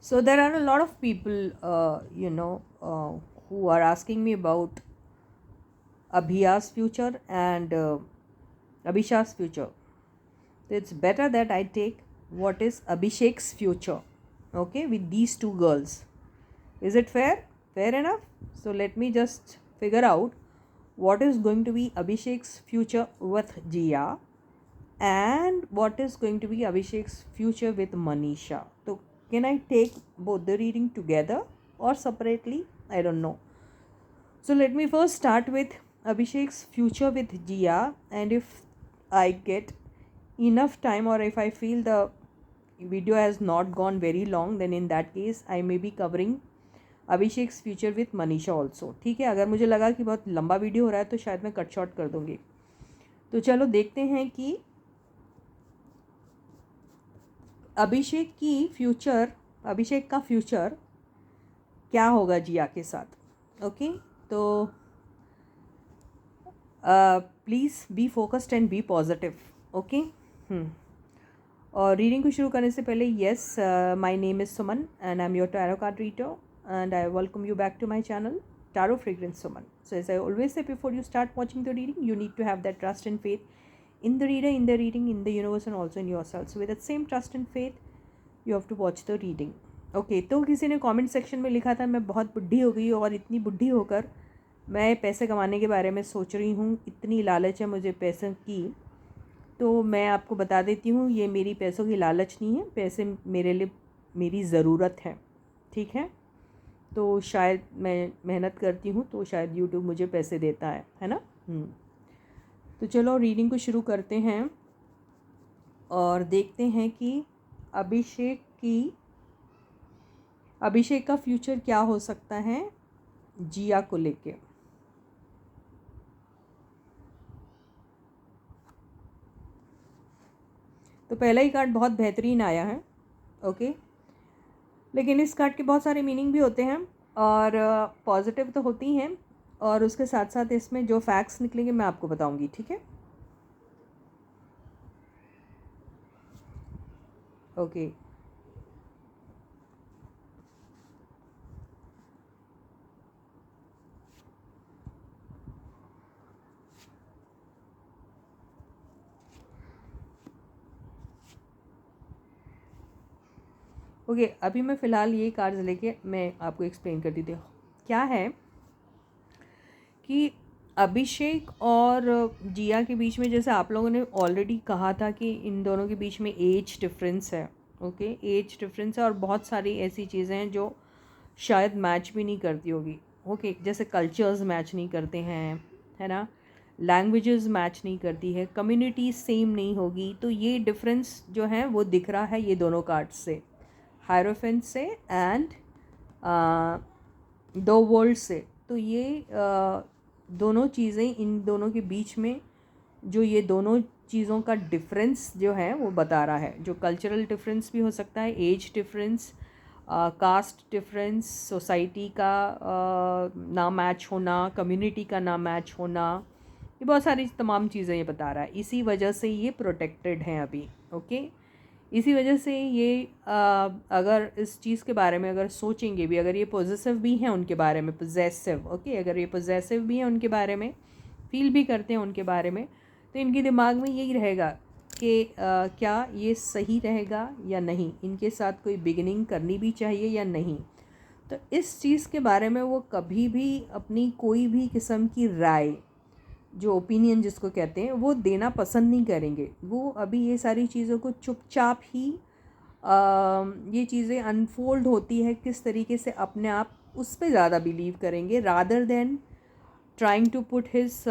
So there are a lot of people, who are asking me about Abhiya's future and Abhisha's future. So it's better that I take what is Abhishek's future, okay, with these two girls. Is it fair? Fair enough? So let me just figure out what is going to be Abhishek's future with Jia and what is going to be Abhishek's future with Manisha. So can I take both the reading together or separately? I don't know. So let me first start with Abhishek's future with Jia, and if I get enough time or if I feel the video has not gone very long, then in that case I may be covering Abhishek's future with Manisha also. ठीक है, अगर मुझे लगा कि बहुत लंबा video हो रहा है तो शायद मैं कट शॉर्ट कर दूंगी. तो चलो देखते हैं कि अभिषेक का फ्यूचर क्या होगा जिया के साथ. ओके, तो please be focused and be positive. Okay, और रीडिंग को शुरू करने से पहले, yes, my name is Suman and I am your tarot card reader and I welcome you back to my channel, Tarot Fragrance Suman. So as I always say, before you start watching the reading, you need to have that trust and faith in the reader, in the reading, in the universe and also in yourself. So with that same trust and faith, you have to watch the reading. Okay, तो किसी ने comment section में लिखा था मैं बहुत बुढ़ी हो गई और इतनी बुढ़ी होकर मैं पैसे कमाने के बारे में सोच रही हूँ, इतनी लालच है मुझे पैसों की. तो मैं आपको बता देती हूँ, ये मेरी पैसों की लालच नहीं है, पैसे मेरे लिए मेरी ज़रूरत है. ठीक है, तो शायद मैं मेहनत करती हूँ तो शायद यूट्यूब मुझे पैसे देता है ना. तो चलो रीडिंग को शुरू करते हैं और देखते हैं कि अभिषेक का फ्यूचर क्या हो सकता है जिया को लेके. तो पहला ही कार्ड बहुत बेहतरीन आया है. ओके, लेकिन इस कार्ड के बहुत सारे मीनिंग भी होते हैं और पॉजिटिव तो होती हैं, और उसके साथ साथ इसमें जो फैक्ट्स निकलेंगे मैं आपको बताऊंगी. ठीक है, ओके. ओके, अभी मैं फ़िलहाल ये कार्ड्स लेके मैं आपको एक्सप्लेन कर देती हूँ. क्या है कि अभिषेक और जिया के बीच में, जैसे आप लोगों ने ऑलरेडी कहा था कि इन दोनों के बीच में एज डिफरेंस है. ओके, एज डिफरेंस है और बहुत सारी ऐसी चीज़ें हैं जो शायद मैच भी नहीं करती होगी. ओके, जैसे कल्चर्स मैच नहीं करते हैं, है ना, लैंग्वेजेस मैच नहीं करती है, कम्युनिटी सेम नहीं होगी. तो ये डिफरेंस जो है वो दिख रहा है ये दोनों कार्ड्स से, हायरोफेंट से एंड दो वर्ल्ड से. तो ये दोनों चीज़ें, इन दोनों के बीच में जो ये दोनों चीज़ों का डिफरेंस जो है वो बता रहा है. जो कल्चरल डिफरेंस भी हो सकता है, age difference, caste difference, society का ना मैच होना, कम्युनिटी का ना मैच होना, ये बहुत सारी तमाम चीज़ें ये बता रहा है. इसी वजह से ये प्रोटेक्टेड हैं अभी. ओके, इसी वजह से ये अगर इस चीज़ के बारे में अगर सोचेंगे भी, अगर ये पॉजिटिव भी हैं उनके बारे में, पॉजेसिव, ओके, अगर ये पॉजेसिव भी हैं उनके बारे में, फील भी करते हैं उनके बारे में, तो इनके दिमाग में यही रहेगा कि क्या ये सही रहेगा या नहीं, इनके साथ कोई बिगिनिंग करनी भी चाहिए या नहीं. तो इस चीज़ के बारे में वो कभी भी अपनी कोई भी किस्म की राय, जो ओपिनियन जिसको कहते हैं, वो देना पसंद नहीं करेंगे. वो अभी ये सारी चीज़ों को चुपचाप ही ये चीज़ें अनफोल्ड होती है किस तरीके से, अपने आप उस पर ज़्यादा बिलीव करेंगे rather than trying to put his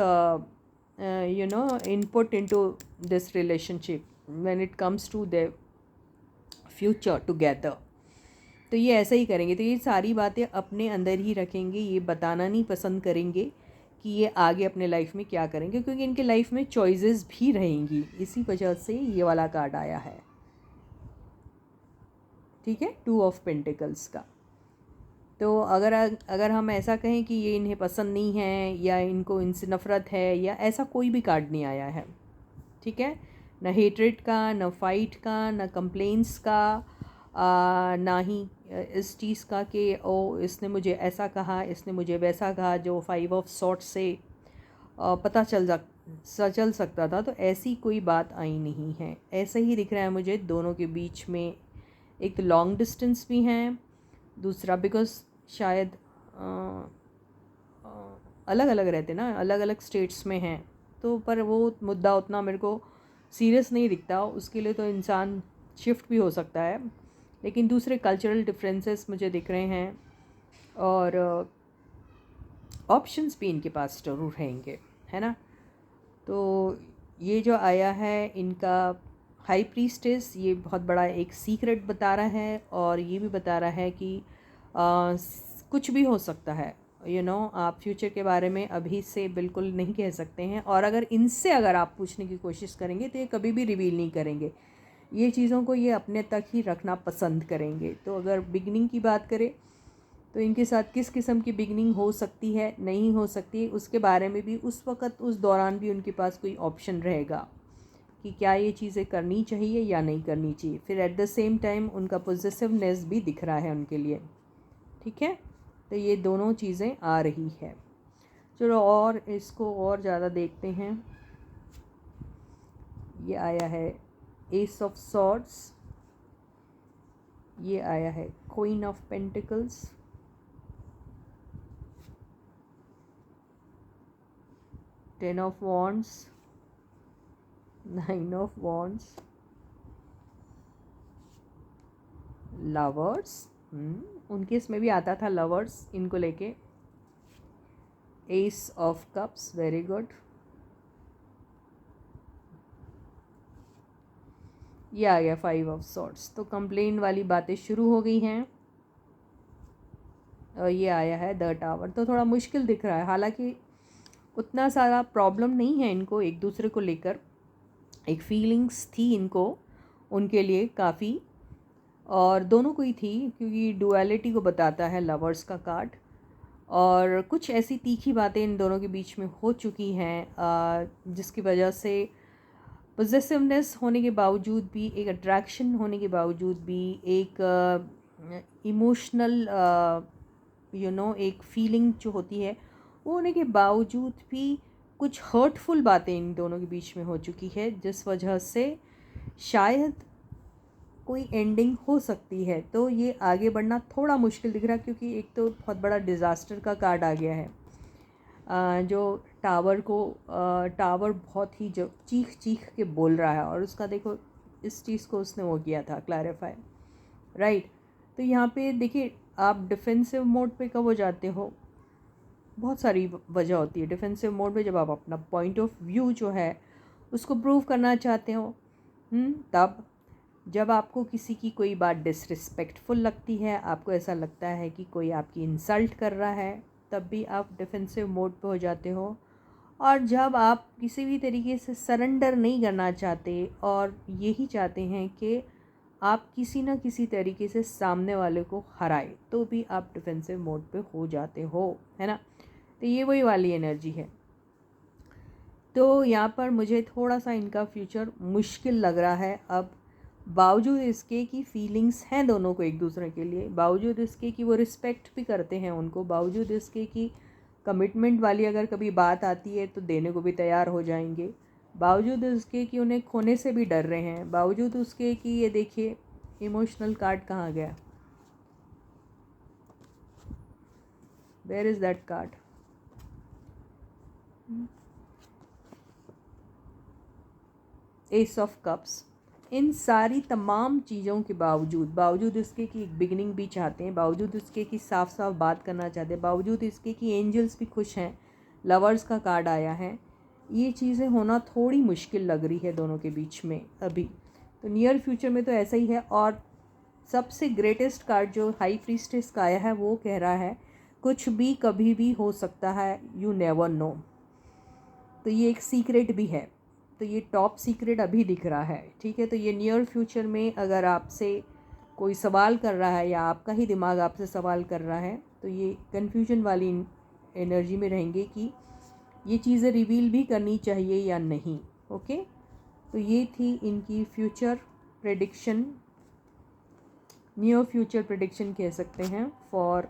input into this relationship when it comes to the future together. तो ये ऐसा ही करेंगे. तो ये सारी बातें अपने अंदर ही रखेंगे, ये बताना नहीं पसंद करेंगे कि ये आगे अपने लाइफ में क्या करेंगे, क्योंकि इनके लाइफ में चॉइसेस भी रहेंगी. इसी वजह से ये वाला कार्ड आया है. ठीक है, 2 ऑफ पेंटिकल्स का. तो अगर हम ऐसा कहें कि ये इन्हें पसंद नहीं है या इनको इनसे नफ़रत है, या ऐसा कोई भी कार्ड नहीं आया है. ठीक है, न हेट्रेड का, न फाइट का, न कंप्लेंट्स का, ना ही इस चीज़ का कि ओ इसने मुझे ऐसा कहा, इसने मुझे वैसा कहा, जो 5 ऑफ सॉर्ट्स से पता चल सकता था। तो ऐसी कोई बात आई नहीं है। ऐसा ही दिख रहा है मुझे दोनों के बीच में। एक तो लॉन्ग डिस्टेंस भी हैं, दूसरा बिकॉज शायद अलग अलग रहते ना, अलग अलग स्टेट्स में हैं, तो पर वो मुद्दा उतना मेरे को सीरियस नहीं दिखता। उसके लिए तो इंसान शिफ्ट भी हो सकता है, लेकिन दूसरे कल्चरल डिफरेंसेस मुझे दिख रहे हैं और ऑप्शंस भी इनके पास ज़रूर रहेंगे, है ना। तो ये जो आया है इनका हाई प्रीस्टेस, ये बहुत बड़ा एक सीक्रेट बता रहा है और ये भी बता रहा है कि कुछ भी हो सकता है। आप फ्यूचर के बारे में अभी से बिल्कुल नहीं कह सकते हैं, और अगर आप पूछने की कोशिश करेंगे तो ये कभी भी रिवील नहीं करेंगे। ये चीज़ों को ये अपने तक ही रखना पसंद करेंगे। तो अगर बिगनिंग की बात करें तो इनके साथ किस किस्म की बिगनिंग हो सकती है, नहीं हो सकती, उसके बारे में भी उस वक़्त उस दौरान भी उनके पास कोई ऑप्शन रहेगा कि क्या ये चीज़ें करनी चाहिए या नहीं करनी चाहिए। फिर एट द सेम टाइम उनका पॉजिटिवनेस भी दिख रहा है उनके लिए, ठीक है। तो ये दोनों चीज़ें आ रही है। चलो और इसको और ज़्यादा देखते हैं। ये आया है एस ऑफ सॉर्ड्स, ये आया है queen of pentacles, ten of wands, nine of wands, lovers, उनके इसमें भी आता था लवर्स इनको लेके, S of cups, very good. ये आ गया 5 ऑफ सॉर्ड्स। तो कंप्लेन वाली बातें शुरू हो गई हैं। और ये आया है द टावर। तो थोड़ा मुश्किल दिख रहा है, हालांकि उतना सारा प्रॉब्लम नहीं है इनको एक दूसरे को लेकर। एक फीलिंग्स थी इनको उनके लिए काफ़ी, और दोनों को ही थी, क्योंकि डुअलिटी को बताता है लवर्स का कार्ड। और कुछ ऐसी तीखी बातें इन दोनों के बीच में हो चुकी हैं जिसकी वजह से पॉजेसिवनेस होने के बावजूद भी, एक अट्रैक्शन होने के बावजूद भी, एक इमोशनल एक फीलिंग जो होती है वो होने के बावजूद भी कुछ हर्टफुल बातें इन दोनों के बीच में हो चुकी है, जिस वजह से शायद कोई एंडिंग हो सकती है। तो ये आगे बढ़ना थोड़ा मुश्किल दिख रहा है, क्योंकि एक तो बहुत बड़ा डिज़ास्टर का कार्ड आ गया है। जो टावर बहुत ही जो चीख चीख के बोल रहा है, और उसका देखो इस चीज़ को उसने वो किया था क्लैरिफाई, राइट। तो यहाँ पे देखिए, आप डिफेंसिव मोड पे कब हो जाते हो, बहुत सारी वजह होती है। डिफेंसिव मोड में जब आप अपना पॉइंट ऑफ व्यू जो है उसको प्रूव करना चाहते हो, तब जब आपको किसी की कोई बात डिसरिस्पेक्टफुल लगती है, आपको ऐसा लगता है कि कोई आपकी इंसल्ट कर रहा है, तब भी आप डिफेंसिव मोड पे हो जाते हो। और जब आप किसी भी तरीके से सरेंडर नहीं करना चाहते और यही चाहते हैं कि आप किसी न किसी तरीके से सामने वाले को हराए, तो भी आप डिफेंसिव मोड पे हो जाते हो, है ना। तो ये वही वाली एनर्जी है। तो यहाँ पर मुझे थोड़ा सा इनका फ्यूचर मुश्किल लग रहा है अब, बावजूद इसके कि फीलिंग्स हैं दोनों को एक दूसरे के लिए, बावजूद इसके कि वो रिस्पेक्ट भी करते हैं उनको, बावजूद इसके कि कमिटमेंट वाली अगर कभी बात आती है तो देने को भी तैयार हो जाएंगे, बावजूद उसके कि उन्हें खोने से भी डर रहे हैं, बावजूद उसके कि ये देखिए इमोशनल कार्ड कहाँ गया, where is that card. Ace of cups. इन सारी तमाम चीज़ों के बावजूद इसके कि एक बिगनिंग भी चाहते हैं, बावजूद इसके कि साफ साफ बात करना चाहते हैं, बावजूद इसके कि एंजल्स भी खुश हैं, लवर्स का कार्ड आया है, ये चीज़ें होना थोड़ी मुश्किल लग रही है दोनों के बीच में अभी। तो नियर फ्यूचर में तो ऐसा ही है। और सबसे ग्रेटेस्ट कार्ड जो हाई प्रीस्टेस का आया है वो कह रहा है कुछ भी कभी भी हो सकता है, यू नेवर नो। तो ये एक सीक्रेट भी है, तो ये टॉप सीक्रेट अभी दिख रहा है, ठीक है। तो ये नियर फ्यूचर में अगर आपसे कोई सवाल कर रहा है या आपका ही दिमाग आपसे सवाल कर रहा है, तो ये कन्फ्यूजन वाली एनर्जी में रहेंगे कि ये चीज़ें रिवील भी करनी चाहिए या नहीं। ओके, तो ये थी इनकी future prediction near future prediction कह सकते हैं for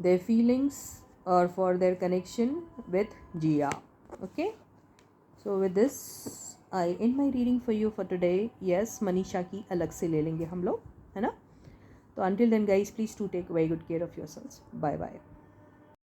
their feelings or for their connection with Jia. Okay, so with this I end my reading for you for today. Yes, Manisha की अलग से ले लेंगे हम लोग, है ना. तो until then guys, please do take very good care of yourselves. Bye bye.